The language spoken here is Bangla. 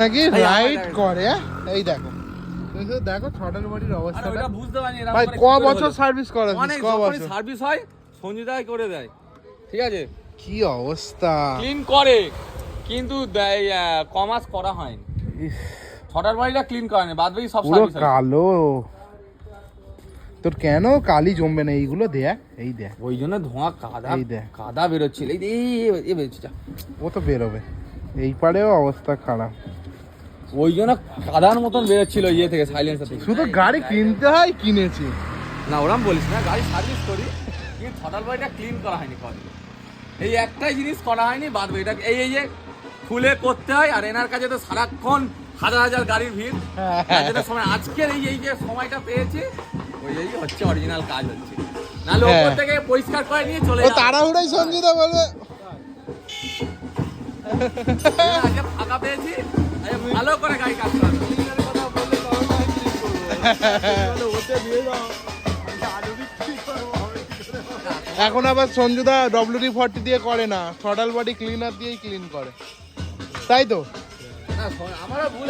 নাকি রাইড করে। এই দেখো দেখো ছটার বাড়ির অবস্থা বুঝতে পারিনি ভাই। ক বছর সার্ভিস করা? ক বছর সার্ভিস হয় সঞ্জিতাই করে দেয়, ঠিক আছে। কি অবস্থা, ক্লিন করে কিন্তু কমাস করা হয়নি। ছটার বাড়িটা ক্লিন করে না, বাদ বাকি সব পুরো সার্ভিস হয়। কালো। তোর কেন কালি জমবে না? এইগুলো দেখ, এই দেখ, ওই জন্য ধোঁয়া কাদা এই দেখ কাদা বেরোচ্ছিল। এই বেরোচ্ছে যা। ও তো বেরোবে, এই পারেও অবস্থা খারাপ। ওই জন্য কাদার মতন বেরোচ্ছিল ইয়ে থেকে, সাইলেন্সার থেকে। শুধু গাড়ি কিনতে হয়, কিনেছি না ওরম বলিস না, গাড়ি সার্ভিস করি কিন্তু ছটার বাড়িটা ক্লিন করা হয়নি কদিন। এই একটাই জিনিস করা হয়নি, বাদ বাকি এটা এই যে খুলে করতে হয়। আর এনার কাছে তো সারাক্ষণ হাজার হাজার গাড়ির ভিড়। যেটা সময় আজকের এই যে সময়টা পেয়েছি, ওই হচ্ছে অরিজিনাল কাজ হচ্ছে। নাহলে ওপর থেকে পরিষ্কার করে নিয়ে চলে যাবে। তাড়াহুড়াই সঞ্জিতা বলবে আজকে ফাঁকা পেয়েছি, ভালো করে গাড়ি কাজ করা হবে। এখন আবার সঞ্জুদা WD-40 দিয়ে করে না, থ্রটাল বডি ক্লিনার দিয়েই ক্লিন করে, তাই তো? আমারও ভুল।